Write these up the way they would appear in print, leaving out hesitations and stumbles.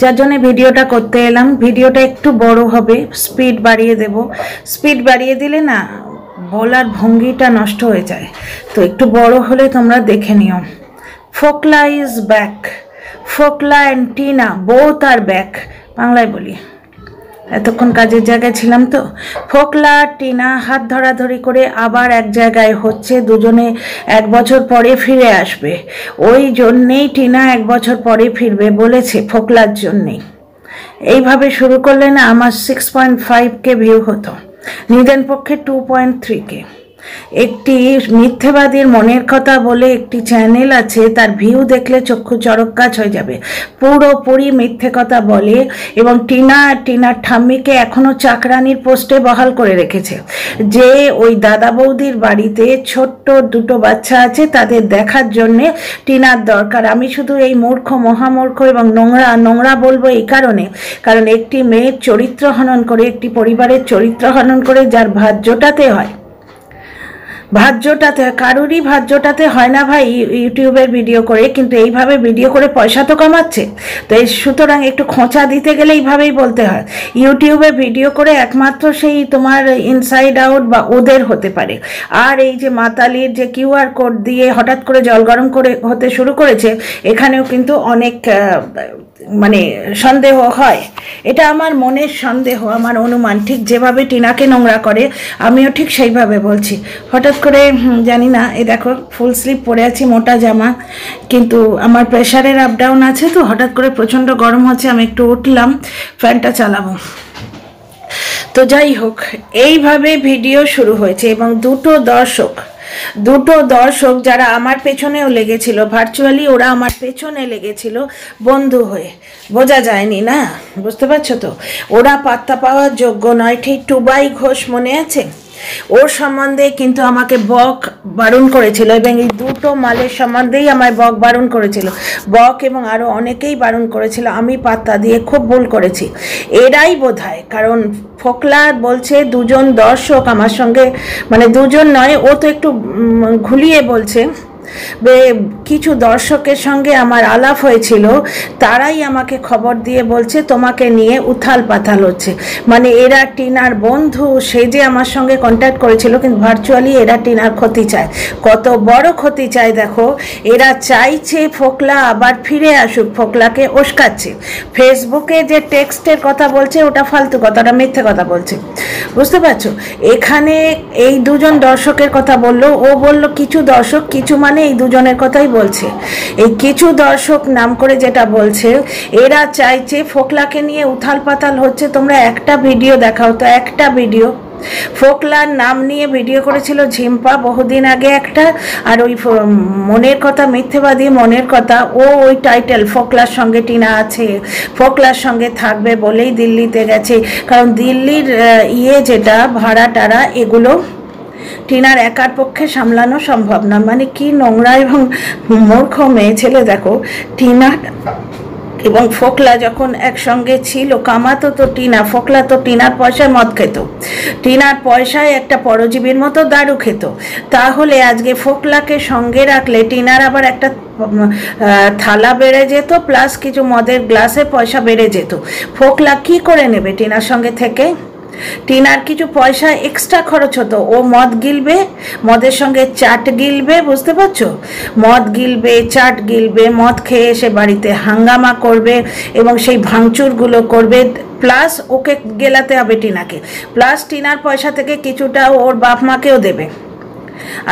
যার জন্য ভিডিওটা করতে এলাম। ভিডিওটা একটু বড় হবে, স্পিড বাড়িয়ে দেব। স্পিড বাড়িয়ে দিলে না বলার ভঙ্গিটা নষ্ট হয়ে যায়, তো একটু বড় হলে তোমরা দেখে নিও। Phokla is back. Phokla and Tina both are back. বাংলায় বলি, এতক্ষণ কাজের জায়গায় ছিলাম তো। ফোকলা টিনা হাত ধরাধরি করে আবার এক জায়গায় হচ্ছে, দুজনে 1 বছর পরে ফিরে আসবে। ওই জন্যেই টিনা 1 বছর পরে ফিরবে বলেছে, ফোকলার জন্যেই। এইভাবে শুরু করলে না আমার 6.5K ভিউ হতো, নিদেন পক্ষে 2.3K। একটি মিথ্যেবাদীর মনের কথা বলে একটি চ্যানেল আছে, তার ভিউ দেখলে চক্ষু চড়ক গাছ হয়ে যাবে। পুরোপুরি মিথ্যে কথা বলে এবং টিনার ঠাম্মিকে এখনো চাকরানির পোস্টে বহাল করে রেখেছে, যে ওই দাদা বৌদির বাড়িতে ছোট্ট 2টো বাচ্চা আছে, তাদের দেখার জন্যে টিনার দরকার। আমি শুধু এই মূর্খ, মহামূর্খ এবং নোংরা বলবো এই কারণ একটি মেয়ের চরিত্র হনন করে, একটি পরিবারের চরিত্র হনন করে যার ভাত জোটাতে হয়, কারোরই ভাত জোটাতে হয় না ভাই ইউটিউবের ভিডিও করে, কিন্তু এইভাবে ভিডিও করে পয়সা তো কামাচ্ছে। তো সুতরাং একটু খোঁচা দিতে গেলে এইভাবেই বলতে হয়। ইউটিউবে ভিডিও করে একমাত্র সেই তোমার ইনসাইড আউট বা ওদের হতে পারে। আর এই যে মাতালির যে QR কোড দিয়ে হঠাৎ করে জল গরম করে হতে শুরু করেছে, এখানেও কিন্তু অনেক মানে সন্দেহ হয়। এটা আমার মনের সন্দেহ, আমার অনুমান। ঠিক যেভাবে টিনাকে নোংরা করে আমিও ঠিক সেইভাবে বলছি। হঠাৎ করে জানি না, এই দেখো ফুল স্লিভ পরে আছি, মোটা জামা, কিন্তু আমার প্রেশারের আপ ডাউন আছে, তো হঠাৎ করে প্রচণ্ড গরম হচ্ছে, আমি একটু উঠলাম, ফ্যানটা চালাবো। তো যাই হোক, এইভাবে ভিডিও শুরু হয়েছে এবং দুটো দর্শক যারা আমার পেছনেও লেগেছিল, ভার্চুয়ালি ওরা আমার পেছনে লেগেছিল বন্ধু হয়ে। বোঝা যায়নি না, বুঝতে পারছো তো? ওরা পাত্তা পাওয়ার যোগ্য নয়। ঠিক টুবাই ঘোষ মনে আছে? ওর সম্বন্ধে কিন্তু আমাকে বক বারণ করেছিল, এবং এই 2টো মালের সম্বন্ধেই আমায় বক বারণ করেছিল। বক এবং আরও অনেকেই বারণ করেছিল, আমি পাত্তা দিয়ে খুব ভুল করেছি। এরাই বোধহয়, কারণ ফোকলা বলছে 2জন দর্শক আমার সঙ্গে, মানে 2জন নয়, ও তো একটু ঘুলিয়ে বলছে, কিছু দর্শকের সঙ্গে আমার আলাপ হয়েছিল, তারাই আমাকে খবর দিয়ে বলছে তোমাকে নিয়ে উথাল পাথাল হচ্ছে। মানে এরা টিনার বন্ধু সেজে আমার সঙ্গে কন্ট্যাক্ট করেছিল, কিন্তু ভার্চুয়ালি এরা টিনার ক্ষতি চায়। কত বড় ক্ষতি চায় দেখো। এরা চাইছে ফোকলা আবার ফিরে আসুক, ফোকলাকে উস্কাচ্ছে। ফেসবুকে যে টেক্সটের কথা বলছে ওটা ফালতু কথা, ওটা মিথ্যে কথা বলছে, বুঝতে পারছো? এখানে এই 2জন দর্শকের কথা বললো, ও বলল কিছু দর্শক, কিছু মানে এই 2জনের কথাই বলছে। এই কিছু দর্শক নাম করে যেটা বলছে, এরা চাইছে ফোকলাকে নিয়ে উথাল পাতাল হচ্ছে। তোমরা একটা ভিডিও দেখাও তো, একটা ভিডিও। ফোকলার নাম নিয়ে ভিডিও করেছিল ঝিম্পা বহুদিন আগে একটা, আর ওই মনের কথা, মিথ্যেবাদী মনের কথা, ওই টাইটেল ফোকলার সঙ্গে টিনা আছে, ফোকলার সঙ্গে থাকবে বলেই দিল্লিতে গেছে। কারণ দিল্লির যেটা ভাড়া টাড়া, এগুলো টিনার একার পক্ষে সামলানো সম্ভব না। মানে কি নোংরা এবং মূর্খ মেয়ে ছেলে দেখো। টিনা এবং ফোকলা যখন একসঙ্গে ছিল, কামাতো তো টিনা, ফোকলা তো টিনার পয়সায় মদ খেত, টিনার পয়সায় একটা পরজীবীর মতো দারু খেত। তাহলে আজকে ফোকলাকে সঙ্গে রাখলে টিনার আবার একটা থালা বেড়ে যেত, প্লাস কিছু মদের গ্লাসে পয়সা বেড়ে যেত। ফোকলা কি করে নেবে টিনার সঙ্গে থেকে? টিনার কিছু পয়সা এক্সট্রা খরচ হতো, ও মদ গিলবে, মদের সঙ্গে চাট গিলবে, বুঝতে পারছো? মদ গিলবে, চাট গিলবে, মদ খেয়ে এসে বাড়িতে হাঙ্গামা করবে এবং সেই ভাঙচুরগুলো করবে, প্লাস ওকে গেলাতে হবে টিনাকে, প্লাস টিনার পয়সা থেকে কিছুটা ওর বাপ মাকেও দেবে,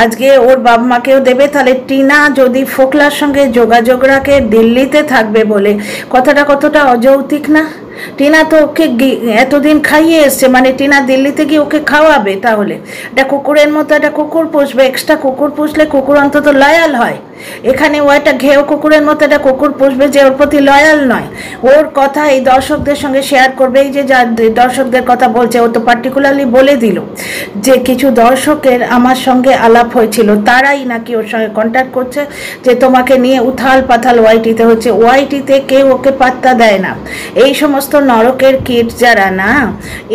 আজকে ওর বাপ মাকেও দেবে। তাহলে টিনা যদি ফোকলার সঙ্গে যোগাযোগ রাখে দিল্লিতে থাকবে বলে, কথাটা কতটা অযৌক্তিক না? টিনা তো ওকে এতদিন খাইয়ে এসছে, মানে টিনা দিল্লিতে গিয়ে ওকে খাওয়াবে। তাহলে একটা কুকুরের মতো একটা কুকুর পুষবে, এক্সট্রা কুকুর পুষলে কুকুর অন্তত লয়াল হয়। এখানে ও একটা ঘেউ কুকুরের মতো একটা কুকুর পুষবে যে ওর প্রতি লয়াল নয়। ওর কথা এই দর্শকদের সঙ্গে শেয়ার করবে। এই যে যার দর্শকদের কথা বলছে, ও তো পার্টিকুলারলি বলে দিল যে কিছু দর্শকের আমার সঙ্গে আলাপ হয়েছিল, তারাই নাকি ওর সঙ্গে কন্ট্যাক্ট করছে যে তোমাকে নিয়ে উথাল পাথাল ওয়াইটিতে হচ্ছে। ওয়াইটিতে কেউ ওকে পাত্তা দেয় না। এই সমস্ত নরকের কীট যারা না,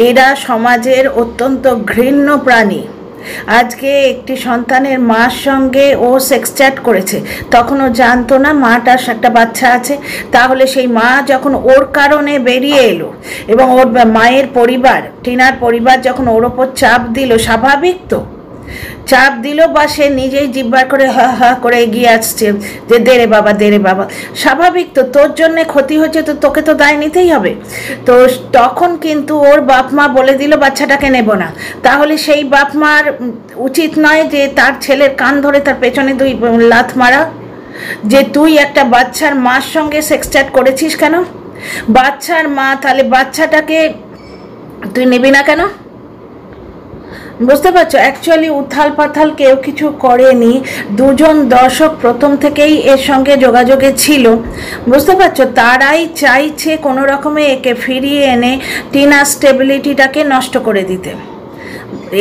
এরা সমাজের অত্যন্ত ঘৃণ্য প্রাণী। আজকে একটি সন্তানের মার সঙ্গে ও সেক্স চ্যাট করেছে, তখন ও জানতো না মাটার একটা বাচ্চা আছে। তাহলে সেই মা যখন ওর কারণে বেরিয়ে এলো এবং ওর মায়ের পরিবার, টিনার পরিবার যখন ওর ওপর চাপ দিল, স্বাভাবিক তো চাপ দিল, বা সে নিজেই জিব্বার করে হা হা করে এগিয়ে আসছে যে দে রে বাবা, স্বাভাবিক তো, তোর জন্যে ক্ষতি হচ্ছে তো তোকে তো দায় নিতেই হবে। তো তখন কিন্তু ওর বাপ মা বলে দিল বাচ্চাটাকে নেব না। তাহলে সেই বাপ মার উচিত নয় যে তার ছেলের কান ধরে তার পেছনে দুই লাথ মারা, যে তুই একটা বাচ্চার মার সঙ্গে সেক্স চ্যাট করেছিস কেন? বাচ্চার মা, তাহলে বাচ্চাটাকে তুই নিবি না কেন? বুঝতে পারছো? অ্যাকচুয়ালি উথাল পাথাল কেউ কিছু করেনি, দুজন দর্শক প্রথম থেকেই এর সঙ্গে যোগাযোগে ছিল। বুঝতে পারছো? তারাই চাইছে কোনো রকমে একে ফিরিয়ে এনে টিনার স্টেবিলিটিটাকে নষ্ট করে দিতে,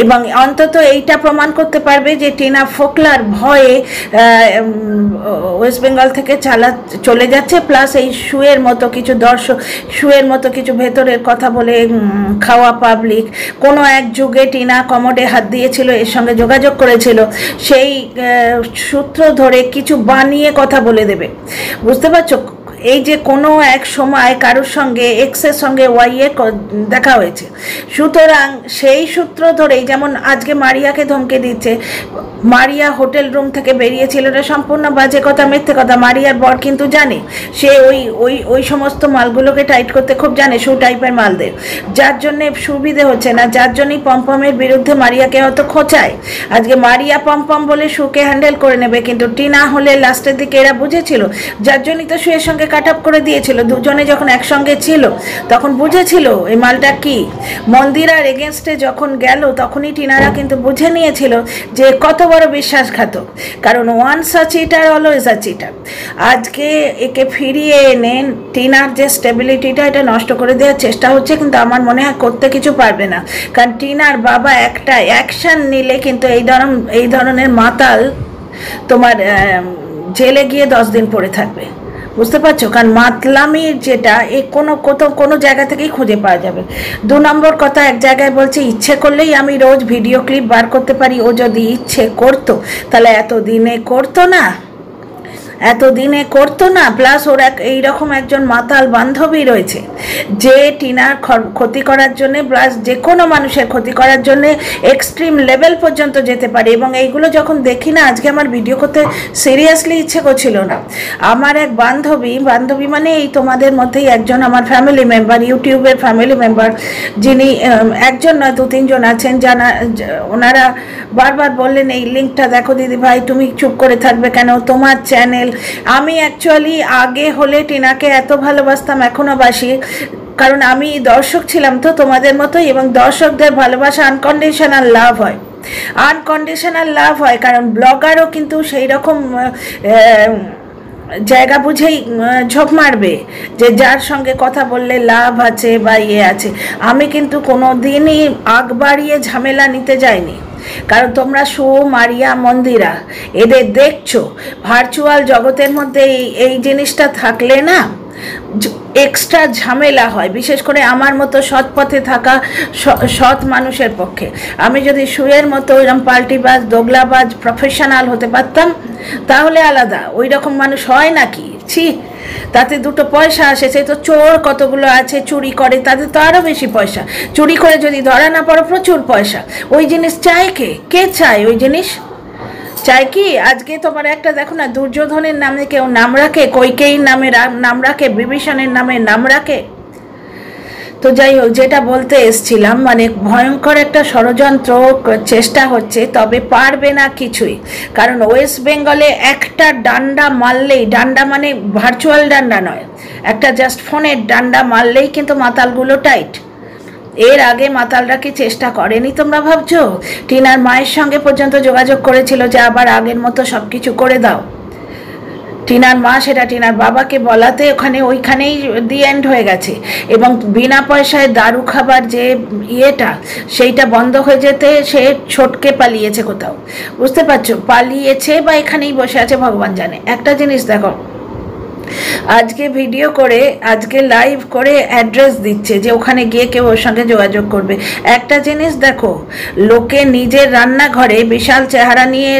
এবং অন্তত এইটা প্রমাণ করতে পারবে যে টিনা ফোকলার ভয়ে ওয়েস্ট বেঙ্গল থেকে চলে যাচ্ছে। প্লাস এই শুয়ের মতো কিছু দর্শক, শুয়ের মতো কিছু ভেতরের কথা বলে খাওয়া পাবলিক, কোনো এক যুগে টিনা কমোডে হাত দিয়েছিল, এর সঙ্গে যোগাযোগ করেছিল, সেই সূত্র ধরে কিছু বানিয়ে কথা বলে দেবে। বুঝতে পারছো? এই যে কোনো এক সময় কারোর সঙ্গে এক্সের সঙ্গে ওয়াইয়ে দেখা হয়েছে, সুতরাং সেই সূত্র ধরেই, যেমন আজকে মারিয়াকে ধমকে দিচ্ছে, মারিয়া হোটেল রুম থেকে বেরিয়েছিল, এটা সম্পূর্ণ বাজে কথা, মিথ্যে কথা। মারিয়ার বর কিন্তু জানে, সে ওই সমস্ত মালগুলোকে টাইট করতে খুব জানে, শু টাইপের মাল দেয়, যার জন্যে সুবিধে হচ্ছে না, যার জন্যই পম্পমের বিরুদ্ধে মারিয়াকে হয়তো খোঁচায়। আজকে মারিয়া পম্পম বলে শুকে হ্যান্ডেল করে নেবে, কিন্তু টিনা হলে লাস্টের দিকে এরা বুঝেছিল, যার জন্যই তো শুয়ের সঙ্গে কাট আপ করে দিয়েছিল। দুজনে যখন একসঙ্গে ছিল তখন বুঝেছিল এই মালটা কি। মন্দিরার এগেনস্টে যখন গেল তখনই টিনারা কিন্তু বুঝে নিয়েছিল যে কত বড় বিশ্বাসঘাতক, কারণ once a cheater always a cheater. আজকে একে ফিরিয়ে এনে টিনার যে স্টেবিলিটিটা, এটা নষ্ট করে দেওয়ার চেষ্টা হচ্ছে, কিন্তু আমার মনে হয় করতে কিছু পারবে না, কারণ টিনার বাবা একটা অ্যাকশন নিলে কিন্তু এই ধরনের মাতাল তোমার জেলে গিয়ে 10 দিন পড়ে থাকবে। বুঝতে পারছো? কারণ মাতলামির যেটা কোনো জায়গা থেকেই খুঁজে পাওয়া যাবে। 2 নম্বর কথা, এক জায়গায় বলছে ইচ্ছে করলেই আমি রোজ ভিডিও ক্লিপ বার করতে পারি, ও যদি ইচ্ছে করতো তাহলে এতদিনে করতো না। প্লাস ওর এইরকম একজন মাতাল বান্ধবী রয়েছে যে টিনার ক্ষতি করার জন্যে, প্লাস যে কোনো মানুষের ক্ষতি করার জন্যে এক্সট্রিম লেভেল পর্যন্ত যেতে পারে। এবং এইগুলো যখন দেখি না, আজকে আমার ভিডিও করতে সিরিয়াসলি ইচ্ছে করছিল না। আমার এক বান্ধবী মানে এই তোমাদের মধ্যেই একজন আমার ফ্যামিলি মেম্বার, ইউটিউবের ফ্যামিলি মেম্বার, যিনি একজন নয় 2-3 জন আছেন, ওনারা বারবার বললেন এই লিঙ্কটা দেখো দিদি ভাই, তুমি চুপ করে থাকবে কেন, তোমার চ্যানেল। আমি অ্যাকচুয়ালি আগে হলে টিনাকে এত ভালোবাসতাম, এখনও বাসি, কারণ আমি দর্শক ছিলাম তো তোমাদের মতোই, এবং দর্শকদের ভালোবাসা আনকন্ডিশনাল লাভ হয়, কারণ ব্লগারও কিন্তু সেই রকম জায়গা বুঝেই ঝোঁক মারবে যে যার সঙ্গে কথা বললে লাভ আছে বা আছে। আমি কিন্তু কোনো দিনই আগ বাড়িয়ে ঝামেলা নিতে যাইনি, কারণ তোমরা মারিয়া, মন্দিরা এদের দেখছো, ভার্চুয়াল জগতের মধ্যে এই জিনিসটা থাকলে না এক্সট্রা ঝামেলা হয়, বিশেষ করে আমার মতো সৎ পথে থাকা সৎ মানুষের পক্ষে। আমি যদি শুয়ের মতো ওইরকম পাল্টিবাজ, দোগলাবাজ, প্রফেশনাল হতে পারতাম তাহলে আলাদা। ওই রকম মানুষ হয় নাকি? ছি, তাতে 2 পয়সা আসে, সেই তো চোর কতগুলো আছে চুরি করে, তাদের তো আরও বেশি পয়সা। চুরি করে যদি ধরা না পড়ো, প্রচুর পয়সা। ওই জিনিস চায় কে চায়? ওই জিনিস চাই কি? আজকে তোমার একটা দেখো না, দুর্যোধনের নামে কেউ নাম রাখে, কৈকেয়ীর নামে নাম রাখে, বিভীষণের নামে নাম রাখে। তো যাই হোক, যেটা বলতে এসছিলাম, মানে ভয়ঙ্কর একটা ষড়যন্ত্র চেষ্টা হচ্ছে, তবে পারবে না কিছুই। কারণ ওয়েস্ট বেঙ্গলে একটা ডান্ডা মারলেই, ডান্ডা মানে ভার্চুয়াল ডান্ডা নয়, একটা জাস্ট ফোনের ডান্ডা মারলেই কিন্তু মাতালগুলো টাইট। এর আগে মাতালরা কি চেষ্টা করেনি তোমরা ভাবছো? টিনার মায়ের সঙ্গে পর্যন্ত যোগাযোগ করেছিল যে আবার আগের মতো সব কিছু করে দাও। টিনার মা সেটা টিনার বাবাকে বলাতে ওইখানেই দি এন্ড হয়ে গেছে, এবং বিনা পয়সায় দারু খাবার যে সেইটা বন্ধ হয়ে যেতে সে ছটকে পালিয়েছে কোথাও। বুঝতে পারছো? পালিয়েছে বা এখানেই বসে আছে ভগবান জানে। একটা জিনিস দেখো, আজকে ভিডিও করে, আজকে লাইভ করে অ্যাড্রেস দিচ্ছে যে ওখানে গিয়ে কেউ ওর সঙ্গে যোগাযোগ করবে। একটা জিনিস দেখো, লোকে নিজের রান্নাঘরে বিশাল চেহারা নিয়ে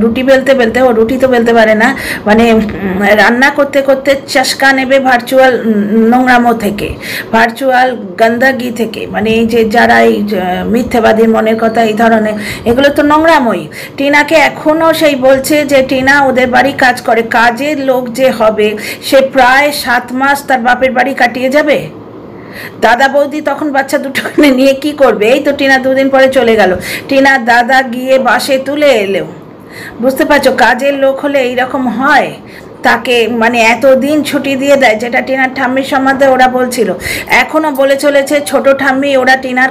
রুটি বেলতে বেলতে, ও রুটি তো বেলতে পারে না, মানে রান্না করতে করতে চশকা নেবে ভার্চুয়াল নোংরামো থেকে, ভার্চুয়াল গন্দাগি থেকে, মানে এই যে যারা এই মিথ্যাবাদীর মনের কথা এই ধরনের, এগুলো তো নোংরামই। টিনাকে এখনও সেই বলছে যে টিনা ওদের বাড়ি কাজ করে, কাজের লোক যে হবে সে প্রায় 7 মাস তার বাপের বাড়ি কাটিয়ে যাবে। দাদা বৌদি তখন বাচ্চা দুটো নিয়ে কি করবে? এই তো টিনা 2 দিন পরে চলে গেল, টিনার দাদা গিয়ে বাসে তুলে এলো। বুঝতে পারছো, কাজের লোক হলে এইরকম হয়, তাকে মানে এতদিন ছুটি দিয়ে দেয়, যেটা টিনার ঠাম্মির সম্বন্ধে ওরা বলছিল। এখনও বলে চলেছে ছোট ঠাম্মি ওরা টিনার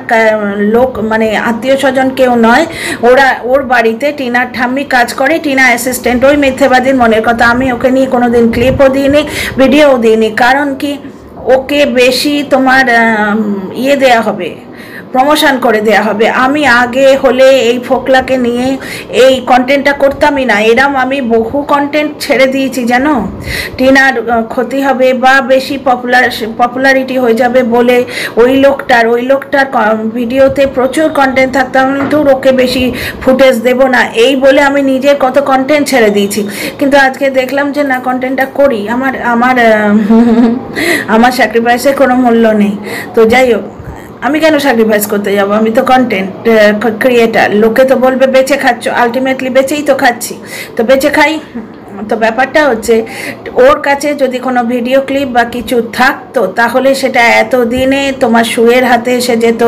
লোক, মানে আত্মীয় স্বজন কেউ নয়, ওরা ওর বাড়িতে টিনার ঠাম্মি কাজ করে, টিনা অ্যাসিস্ট্যান্ট। ওই মিথ্যেবাদীর মনের কথা। আমি ওকে নিয়ে কোনো দিন ক্লিপও দিইনি, ভিডিওও দিইনি। কারণ কি, ওকে বেশি তোমার ইয়ে দেয়া হবে, প্রমোশন করে দেয়া হবে। আমি আগে হলে এই ফোকলাকে নিয়ে এই কন্টেন্টটা করতামই না। এরম আমি বহু কন্টেন্ট ছেড়ে দিয়েছি জানো, টিনার ক্ষতি হবে বা বেশি পপুলারিটি হয়ে যাবে বলে ওই লোকটার ভিডিওতে প্রচুর কন্টেন্ট থাকতাম, কিন্তু ওকে বেশি ফুটেজ দেব না এই বলে আমি নিজের কত কন্টেন্ট ছেড়ে দিয়েছি। কিন্তু আজকে দেখলাম যে না, কন্টেন্টটা করি, আমার স্যাক্রিফাইসের কোনো মূল্য নেই। তো যাই হোক, আমি কেন স্যাক্রিফাইস করতে যাব? আমি তো কন্টেন্ট ক্রিয়েটার। লোকে তো বলবে বেঁচে খাচ্ছ, আলটিমেটলি বেঁচেই তো খাচ্ছি, তো বেঁচে খাই। তো ব্যাপারটা হচ্ছে, ওর কাছে যদি কোনো ভিডিও ক্লিপ বা কিছু থাকতো তাহলে সেটা এতদিনে তোমার শুয়ের হাতে এসে যেত,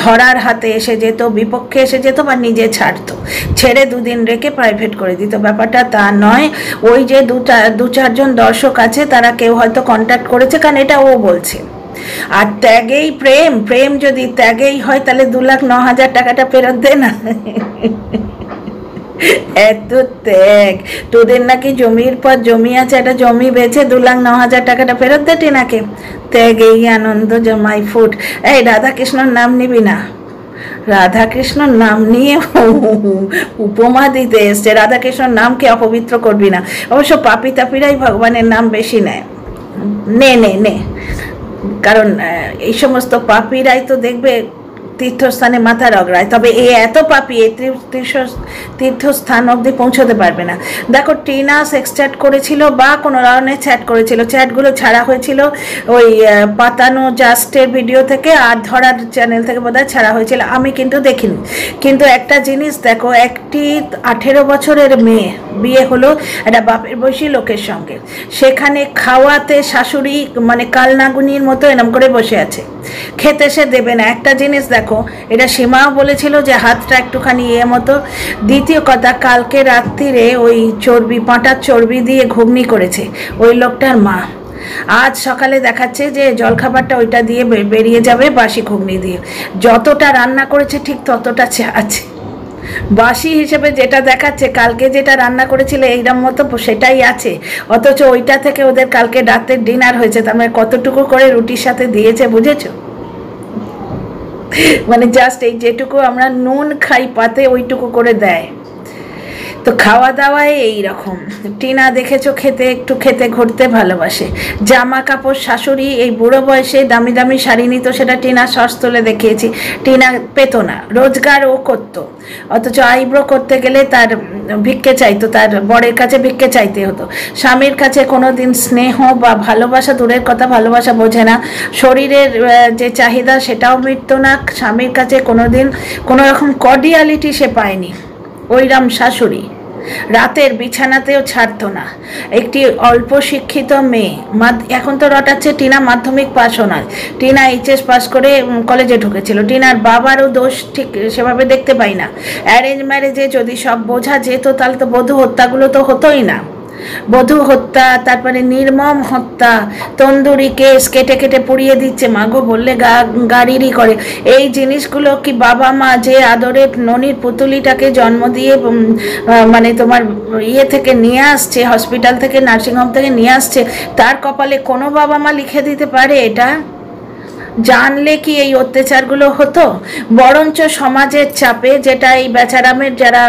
ধরার হাতে এসে যেত, বিপক্ষে এসে যেত, বা নিজে ছাড়তো, ছেড়ে 2 দিন রেখে প্রাইভেট করে দিত। ব্যাপারটা তা নয়। ওই যে 2-4 জন দর্শক আছে, তারা কেউ হয়তো কন্ট্যাক্ট করেছে, কারণ এটা ও বলছে। আর ত্যাগেই প্রেম যদি ত্যাগেই হয় তাহলে 2,09,000 টাকাটা ফেরত দে না। এত ত্যাগ তোদের নাকি, জমির পর জমি আছে, একটা জমি বেচে 2,09,000 টাকাটা ফেরত দে টিনাকে। ত্যাগেই আনন্দ জমাই ফুট। এই রাধাকৃষ্ণর নাম নিবি না, রাধাকৃষ্ণর নাম নিয়ে উপমা দিতে এসছে। রাধাকৃষ্ণর নামকে অপবিত্র করবি না। অবশ্য পাপি তাপিরাই ভগবানের নাম বেশি নেয়। নে, কারণ এই সমস্ত পাপীরাই তো দেখবে তীর্থস্থানে মাথা রগড়ায়, তবে এ এত পাপী এই তীর্থস্থান অবধি পৌঁছতে পারবে না। দেখো, টিনা সেক্স চ্যাট করেছিল বা কোনো ধরনের চ্যাট করেছিল, চ্যাটগুলো ছাড়া হয়েছিল ওই পাতানো জাস্টের ভিডিও থেকে, আর ধরার চ্যানেল থেকে বোধহয় ছাড়া হয়েছিল, আমি কিন্তু দেখিনি। কিন্তু একটা জিনিস দেখো, একটি 18 বছরের মেয়ে বিয়ে হলো একটা বাপের বয়সী লোকের সঙ্গে, সেখানে খাওয়াতে শাশুড়ি মানে কালনাগুনির মতো এরম করে বসে আছে, খেতে সে দেবে না। একটা জিনিস দেখো, এটা সীমাও বলেছিল যে হাতটা একটুখানি মতো। দ্বিতীয় কথা, কালকে রাত্রিরে ওই পাঁটার চর্বি দিয়ে ঘুগনি করেছে ওই লোকটার মা। আজ সকালে দেখাচ্ছে যে জলখাবারটা ওইটা দিয়ে বেরিয়ে যাবে, বাসি ঘুগনি দিয়ে। যতটা রান্না করেছে ঠিক ততটা আছে, বাসি হিসেবে যেটা দেখাচ্ছে, কালকে যেটা রান্না করেছিল এইরকম মতো সেটাই আছে, অথচ ওইটা থেকে ওদের কালকে রাতের ডিনার হয়েছে। তার মানে কতটুকু করে রুটির সাথে দিয়েছে, বুঝেছো? মানে জাস্ট এই যেটুকু আমরা নুন খাই পাতে ওইটুকু করে দেয়। তো খাওয়া দাওয়ায় এইরকম। টিনা দেখেছো একটু খেতে ঘুরতে ভালোবাসে, জামা কাপড় শাশুড়ি এই বুড়ো বয়সে দামি দামি শাড়ি নিত, সেটা টিনা শর্টস তুলে দেখিয়েছি। টিনা পেতো না, রোজগার ও করতো, অথচ আইব্রো করতে গেলে তার ভিক্ষে চাইতো, তার বরের কাছে ভিক্ষে চাইতে হতো। স্বামীর কাছে কোনো দিন স্নেহ বা ভালোবাসা, দূরের কথা ভালোবাসা বোঝে না, শরীরের যে চাহিদা সেটাও মিটতো না, স্বামীর কাছে কোনো দিন কোনো রকম কর্ডিয়ালিটি সে পায়নি। ওইরাম শাশুড়ি, রাতের বিছানাতেও ছাড়তো না। একটি অল্প শিক্ষিত মেয়ে, এখন তো রটাচ্ছে টিনা মাধ্যমিক পাসও নয়, টিনা এইচএস পাস করে কলেজে ঢুকেছিল। টিনার বাবারও দোষ ঠিক সেভাবে দেখতে পাই না। অ্যারেঞ্জ ম্যারেজে যদি সব বোঝা যেত তাহলে তো বধূ হত্যাগুলো তো হতোই না। বধূ হত্যা, তারপরে নির্মম হত্যা, তন্দুরি কেস, কেটে কেটে পুড়িয়ে দিচ্ছে, মাগো বললে গাড়িরই করে। এই জিনিসগুলো কি বাবা মা যে আদরের ননির পুতুলিটাকে জন্ম দিয়ে মানে তোমার থেকে নিয়ে আসছে, হসপিটাল থেকে নার্সিংহোম থেকে নিয়ে আসছে, তার কপালে কোনো বাবা মা লিখে দিতে পারে? এটা জানলে কি এই অত্যাচারগুলো হতো? বরঞ্চ সমাজের চাপে, যেটা এই বেচারামের যারা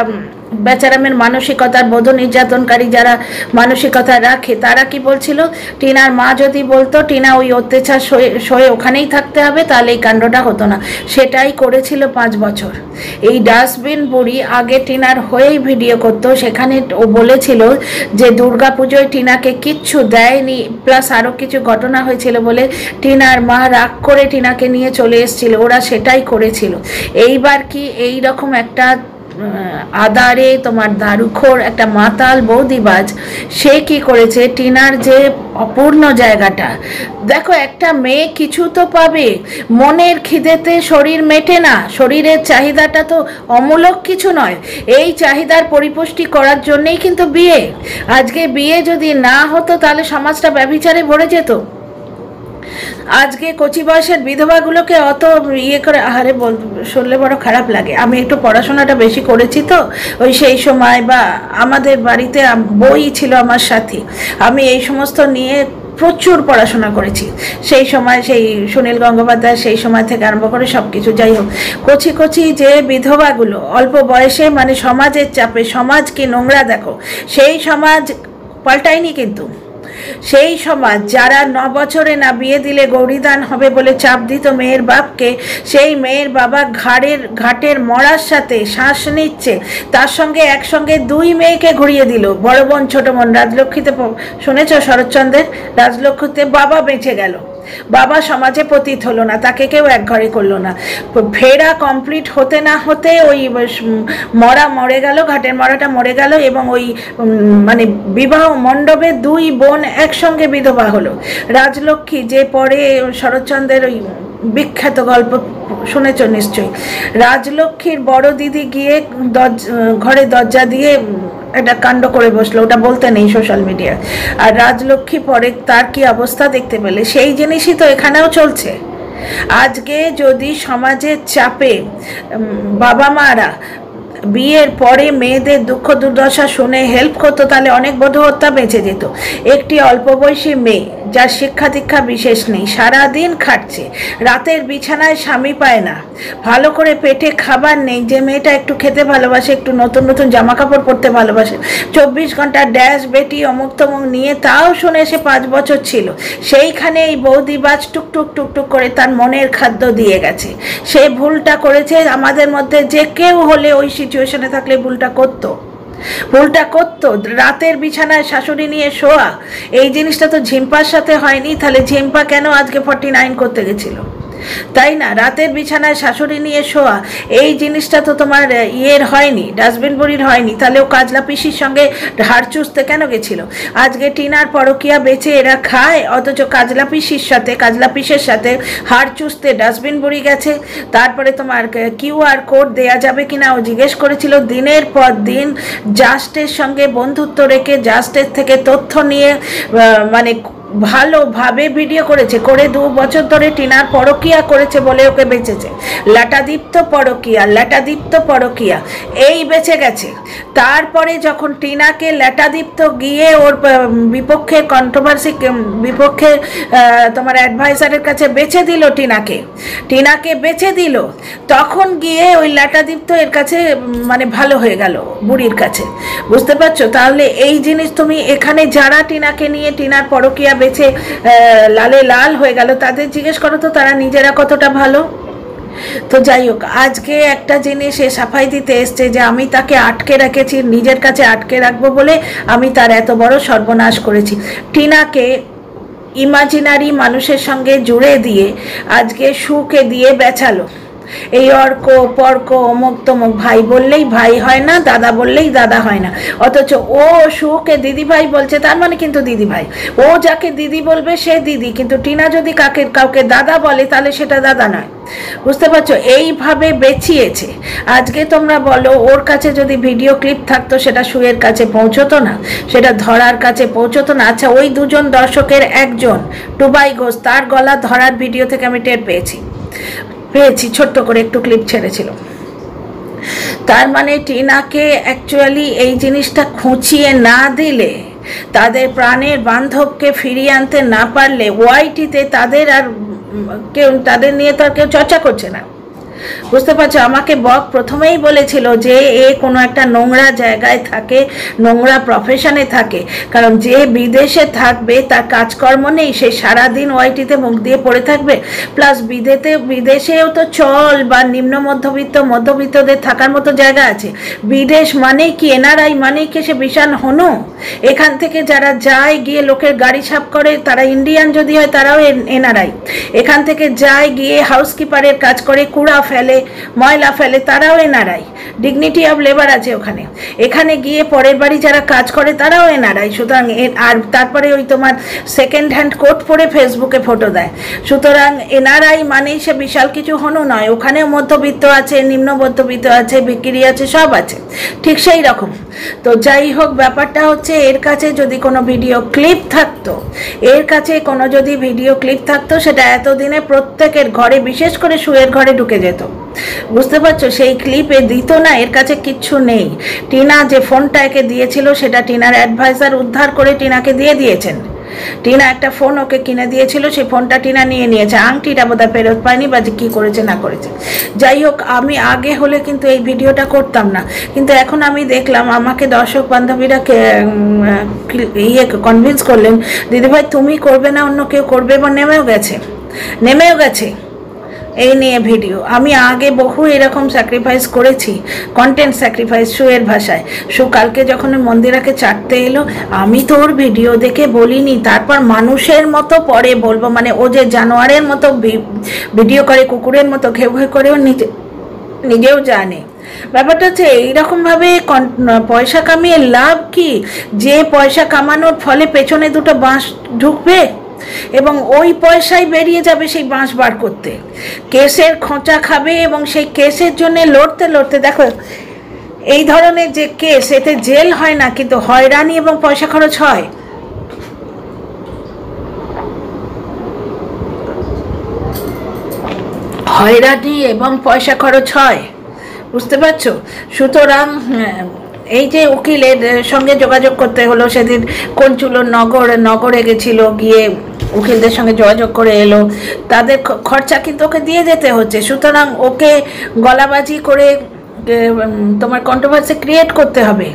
বেচারামের মানসিকতার বোধ নির্যাতনকারী যারা মানসিকতা রাখে তারা কি বলছিল, টিনার মা যদি বলতো টিনা ওই অত্যাচার সয়ে ওখানেই থাকতে হবে তাহলে এই কাণ্ডটা হতো না, সেটাই করেছিল 5 বছর। এই ডাস্টবিন বুড়ি আগে টিনার হয়েই ভিডিও করতো, সেখানে ও বলেছিল যে দুর্গাপুজোয় টিনাকে কিচ্ছু দেয়নি, প্লাস আরও কিছু ঘটনা হয়েছিল বলে টিনার মা রাগ করে টিনাকে নিয়ে চলে এসেছিল, ওরা সেটাই করেছিল। এইবার কি এই রকম একটা আদারে তোমার দারুখোর একটা মাতাল বৌদিবাজ, সে কি করেছে, টিনার যে অপূর্ণ জায়গাটা দেখো, একটা মেয়ে কিছু তো পাবে, মনের খিদেতে শরীর মেটে না, শরীরের চাহিদাটা তো অমূলক কিছু নয়, এই চাহিদার পরিপুষ্টি করার জন্যেই কিন্তু বিয়ে। আজকে বিয়ে যদি না হতো তাহলে সমাজটা ব্যভিচারে ভরে যেত। আজকে কচি বয়সের বিধবাগুলোকে অত ইয়ে করে আহারে শুনলে বড় খারাপ লাগে। আমি একটু পড়াশোনাটা বেশি করেছি তো ওই সেই সময়, বা আমাদের বাড়িতে বই ছিল আমার সাথী, আমি এই সমস্ত নিয়ে প্রচুর পড়াশোনা করেছি সেই সময়, সেই সুনীল গঙ্গোপাধ্যায় সেই সময় থেকে আরম্ভ করে সব কিছু। যাই হোক, কচি কচি যে বিধবাগুলো অল্প বয়সে, মানে সমাজের চাপে, সমাজ কি নোংরা দেখো, সেই সমাজ পাল্টায়নি কিন্তু। সেই সমাজ যারা 9 বছরে না বিয়ে দিলে গৌরীদান হবে বলে চাপ দিত মেয়ের বাপকে, সেই মেয়ের বাবা ঘাটের মরার সাথে শ্বাস নিচ্ছে, তার সঙ্গে একসঙ্গে 2 মেয়েকে ঘুরিয়ে দিল, বড় বোন ছোট বোন। রাজলক্ষ্মীতে শুনেছ, শরৎচন্দ্রের রাজলক্ষ্মীতে বাবা বেঁচে গেল, বাবা সমাজে পতিত হলো না, তাকে কেউ এক ঘরে করলো না। ফেরা কমপ্লিট হতে না হতে ওই মরা মরে গেল, ঘাটের মরাটা মরে গেল, এবং ওই মানে বিবাহ মণ্ডপে 2 বোন একসঙ্গে বিধবা হলো। রাজলক্ষ্মী যে পরে শরৎচন্দ্রের ওই বিখ্যাত গল্প শুনেছ নিশ্চয়ই, রাজলক্ষ্মীর বড় দিদি গিয়ে ঘরে দরজা দিয়ে একটা কাণ্ড করে বসলো, ওটা বলতে নেই সোশ্যাল মিডিয়া। আর রাজলক্ষ্মী পরে তার কি অবস্থা দেখতে পেলে, সেই জিনিসই তো এখানেও চলছে। আজকে যদি সমাজের চাপে বাবা মারা বিয়ের পরে মেয়েদের দুঃখ দুর্দশা শুনে হেল্প করতো, তাহলে অনেক বধূ হত্যা বেঁচে যেত। একটি অল্প বয়সী মেয়ে যার শিক্ষা দীক্ষা বিশেষ নেই, সারাদিন খাটছে, রাতের বিছানায় স্বামী পায় না, ভালো করে পেটে খাবার নেই, যে মেয়েটা একটু খেতে ভালোবাসে, একটু নতুন নতুন জামা কাপড় পরতে ভালোবাসে, 24 ঘন্টা ড্যাশ বেটি অমুক তমুক নিয়ে, তাও শুনে সে 5 বছর ছিল, সেইখানে এই বৌদিবাজ টুকটুক টুকটুক করে তার মনের খাদ্য দিয়ে গেছে। সে ভুলটা করেছে, আমাদের মধ্যে যে কেউ হলে ওই সিচুয়েশনে থাকলে ভুলটা করতো, রাতের বিছানায় শাশুড়ি নিয়ে শোয়া। এই জিনিসটা তো ঝিম্পার সাথে হয়নি, তাহলে ঝিম্পা কেন আজকে 49 করতে গেছিল, তাই না? রাতের বিছানায় শাশুড়ি নিয়ে শোয়া, এই জিনিসটা তো তোমার ইয়ের হয়নি, ডাস্টবিন বুড়ির হয়নি, তাহলে ও কাজলা পিসির সঙ্গে হাড় চুষতে কেন গেছিল? আজকে টিনার পরকিয়া বেচে এরা খায়, অথচ কাজলা পিসের সাথে হাড় চুষতে ডাস্টবিন বুড়ি গেছে। তারপরে তোমার QR কোড দেয়া যাবে কিনা ও জিজ্ঞেস করেছিল, দিনের পর দিন জাস্টের সঙ্গে বন্ধুত্ব রেখে জাস্টের থেকে তথ্য নিয়ে মানে ভালোভাবে ভিডিও করেছে, করে 2 বছর ধরে টিনার পরকিয়া করেছে বলে ওকে বেঁচেছে। ল্যাটাদীপ্ত পরকিয়া এই বেঁচে গেছে। তারপরে যখন টিনাকে ল্যাটাদীপ্ত গিয়ে ওর বিপক্ষে কন্ট্রোভার্সি বিপক্ষে তোমার অ্যাডভাইসারের কাছে বেঁচে দিল, টিনাকে বেঁচে দিল, তখন গিয়ে ওই ল্যাটাদীপ্ত এর কাছে মানে ভালো হয়ে গেল বুড়ির কাছে, বুঝতে পারছো? তাহলে এই জিনিস তুমি এখানে যারা টিনাকে নিয়ে টিনার পরকিয়া বেঁচে লালে লাল হয়ে গেল, তাদের জিজ্ঞেস করো তো তারা নিজেরা কতটা ভালো। তো যাই হোক, আজকে একটা জিনিস এ সাফাই দিতে এসছে যে আমি তাকে আটকে রেখেছি, নিজের কাছে আটকে রাখবো বলে আমি তার এত বড় সর্বনাশ করেছি। টিনাকে ইমাজিনারি মানুষের সঙ্গে জুড়ে দিয়ে আজকে সুকে দিয়ে বেচালো, এই অর্ক পর্ক অমুক তমুক, ভাই বললেই ভাই হয় না, দাদা বললেই দাদা হয় না, অথচ ও সুকে দিদি ভাই বলছে, তার মানে কিন্তু দিদি ভাই, ও যাকে দিদি বলবে সে দিদি, কিন্তু টিনা যদি কাউকে দাদা বলে তাহলে সেটা দাদা নয়, বুঝতে পারছো? এইভাবে বেচিয়েছে। আজকে তোমরা বলো, ওর কাছে যদি ভিডিও ক্লিপ থাকতো সেটা সুয়ের কাছে পৌঁছতো না, সেটা ধরার কাছে পৌঁছতো না। আচ্ছা, ওই 2 জন দর্শকের একজন টুবাই ঘোষ, তার গলা ধরার ভিডিও থেকে আমি টের পেয়েছি, ছোট্ট করে একটু ক্লিপ ছেড়েছিল। তার মানে টিনাকে অ্যাকচুয়ালি এই জিনিসটা খুঁচিয়ে না দিলে, তাদের প্রাণের বান্ধবকে ফিরিয়ে আনতে না পারলে, ওয়াইটিতে তাদের আর কেউ, তাদের নিয়ে তো আর কেউ চর্চা করছে না, বুঝতে পারছো? আমাকে বক প্রথমেই বলেছিল যে এ কোনো একটা নোংরা জায়গায় থাকে, নোংরা প্রফেশনে থাকে, কারণ যে বিদেশে থাকবে তার কাজকর্ম নেই, সে সারাদিন ওয়াইটিতে মুখ দিয়ে পড়ে থাকবে। প্লাস বিদেশেও তো চল বা নিম্ন মধ্যবিত্তদের থাকার মতো জায়গা আছে। বিদেশ মানে কি, এনআরআই মানে কি সে বিশাল হনু। এখান থেকে যারা যায় গিয়ে লোকের গাড়ি ছাপ করে, তারা ইন্ডিয়ান যদি হয় তারাও এনআরআই। এখান থেকে যায় গিয়ে হাউসকিপারের কাজ করে, কুড়া ফেলে, ময়লা ফেলে, তারাও এনআরআই। ডিগনিটি অফ লেবার আছে ওখানে। এখানে গিয়ে পরের বাড়ি যারা কাজ করে তারাও এনআরআই। সুতরাং আর তারপরে ওই তোমার সেকেন্ড হ্যান্ড কোট পরে ফেসবুকে ফটো দেয়। সুতরাং এনআরআই মানেই সে বিশাল কিছু হনু নয়। ওখানেও মধ্যবিত্ত আছে, নিম্ন মধ্যবিত্ত আছে, বিক্রি আছে, সব আছে, ঠিক সেই রকম। তো যাই হোক, ব্যাপারটা হচ্ছে এর কাছে যদি কোনো ভিডিও ক্লিপ থাকতো, সেটা এতদিনে প্রত্যেকের ঘরে, বিশেষ করে শুয়ের ঘরে ঢুকে যেত। বুঝতে পারছো? সেই ক্লিপে দিত না, এর কাছে কিচ্ছু নেই। টিনা যে ফোনটা একে দিয়েছিল সেটা টিনার অ্যাডভাইজার উদ্ধার করে টিনাকে দিয়েছেন। টিনা একটা ফোন ওকে কিনে দিয়েছিল, সেই ফোনটা টিনা নিয়েছে। আংটিটা বোধহয় ফেরত পায়নি, বা কি করেছে না করেছে। যাই হোক, আমি আগে হলে কিন্তু এই ভিডিওটা করতাম না, কিন্তু এখন আমি দেখলাম আমাকে দর্শক বান্ধবীরা কনভিন্স করলেন, দিদিভাই তুমি করবে না, অন্য কেউ করবে, এবং নেমেও গেছে এই নিয়ে ভিডিও। আমি আগে বহু এরকম স্যাক্রিফাইস করেছি, কন্টেন্ট স্যাক্রিফাইস, শুয়ের ভাষায়। কালকে যখন মন্দিরাকে চাটতে এলো, আমি তো ওর ভিডিও দেখে বলিনি, তারপর মানুষের মতো পরে বলবো, মানে ও যে জানোয়ারের মতো ভিডিও করে, কুকুরের মতো ঘেউ ঘেউ করে, ও নিজেও জানে। ব্যাপারটা হচ্ছে এইরকমভাবে পয়সা কামিয়ে লাভ কি? যে পয়সা কামানোর ফলে পেছনে দুটো বাঁশ ঢুকবে এবং ওই পয়সায় বেরিয়ে যাবে সেই বাঁশ বার করতে, কেসের খোঁচা খাবে, এবং সেই কেসের জন্য লড়তে দেখো, এই ধরনের যে কেস, এতে জেল হয় না, কিন্তু হয়রানি এবং পয়সা খরচ হয়। বুঝতে পারছো? সুতরাং এই যে উকিলের সঙ্গে যোগাযোগ করতে হলো, সেদিন কঞ্চুলোর নগরে গেছিল, গিয়ে উকিলদের সঙ্গে যোগাযোগ করে এলো, তাদের খরচা কিন্তু ওকে দিয়ে যেতে হচ্ছে। সুতরাং ওকে গলাবাজি করে তোমার কন্ট্রোভার্সি ক্রিয়েট করতে হবে।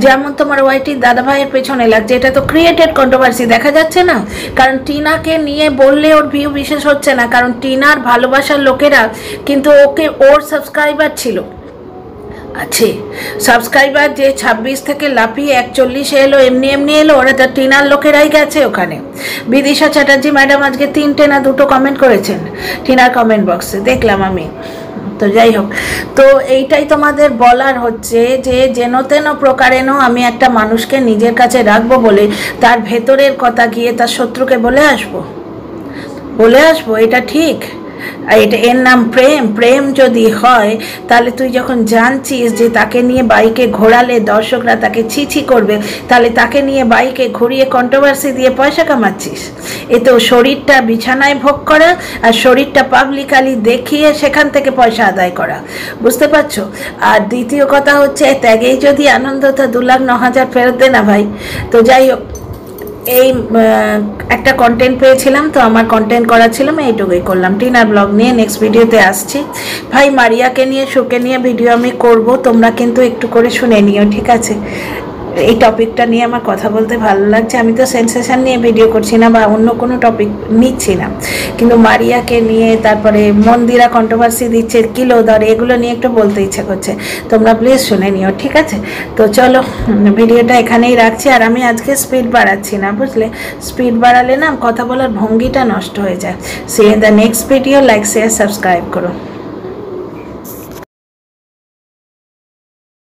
যেমন তোমার ওয়াইটির দাদাভাইয়ের পেছনে লাগছে, এটা তো ক্রিয়েটেড কন্ট্রোভার্সি, দেখা যাচ্ছে না? কারণ টিনাকে নিয়ে বললে ওর ভিউ বিশেষ হচ্ছে না, কারণ টিনার ভালোবাসার লোকেরা কিন্তু ওর সাবস্ক্রাইবার ছিল, আছে সাবস্ক্রাইবার, যে 26 থেকে লাফিয়ে 41 এলো, এমনি এলো, ওরা তো টিনার লোকেরাই গেছে ওখানে। বিদিশা চ্যাটার্জি ম্যাডাম আজকে 3টে না 2টো কমেন্ট করেছেন টিনার কমেন্ট বক্সে, দেখলাম আমি। তো যাই হোক, তো এইটাই তোমাদের বলার হচ্ছে যে যেন তেন প্রকারেণ আমি একটা মানুষকে নিজের কাছে রাখবো বলে তার ভেতরের কথা গিয়ে তার শত্রুকে বলে আসবো, এটা ঠিক? এর নাম প্রেম যদি হয়, তাহলে তুই যখন জানছিস যে তাকে নিয়ে বাইকে ঘোরালে দর্শকরা তাকে ছি করবে, তাহলে তাকে নিয়ে বাইকে ঘুরিয়ে কন্ট্রোভার্সি দিয়ে পয়সা কামাচ্ছিস। এতেও শরীরটা বিছানায় ভোগ করা আর শরীরটা পাবলিকালি দেখিয়ে সেখান থেকে পয়সা আদায় করা। বুঝতে পারছো? আর দ্বিতীয় কথা হচ্ছে, ত্যাগেই যদি আনন্দ, তা 2,09,000 ফেরত দে না ভাই। তো যাই হোক, এই একটা কন্টেন্ট পেয়েছিলাম, তো আমার কন্টেন্ট করা ছিল, আমি এইটুকুই করলাম। টিনার ব্লগ নিয়ে নেক্সট ভিডিওতে আসছি। ভাই মারিয়াকে নিয়ে, শোকে নিয়ে ভিডিও আমি করব, তোমরা কিন্তু একটু করে শুনে নিও, ঠিক আছে? এই টপিকটা নিয়ে আমার কথা বলতে ভালো লাগছে। আমি তো সেন্সেশন নিয়ে ভিডিও করছি না, বা অন্য কোনো টপিক নিচ্ছি না, কিন্তু মারিয়াকে নিয়ে, তারপরে মন্দিরা কন্ট্রোভার্সি দিচ্ছে, কিলো ধরে, এগুলো নিয়ে একটু বলতে ইচ্ছে করছে। তোমরা প্লিজ শুনে নিও, ঠিক আছে? তো চলো, ভিডিওটা এখানেই রাখছি। আর আমি আজকে স্পিড বাড়াচ্ছি না, বুঝলে? স্পিড বাড়ালে না কথা বলার ভঙ্গিটা নষ্ট হয়ে যায়। See in the next video, like share subscribe করো।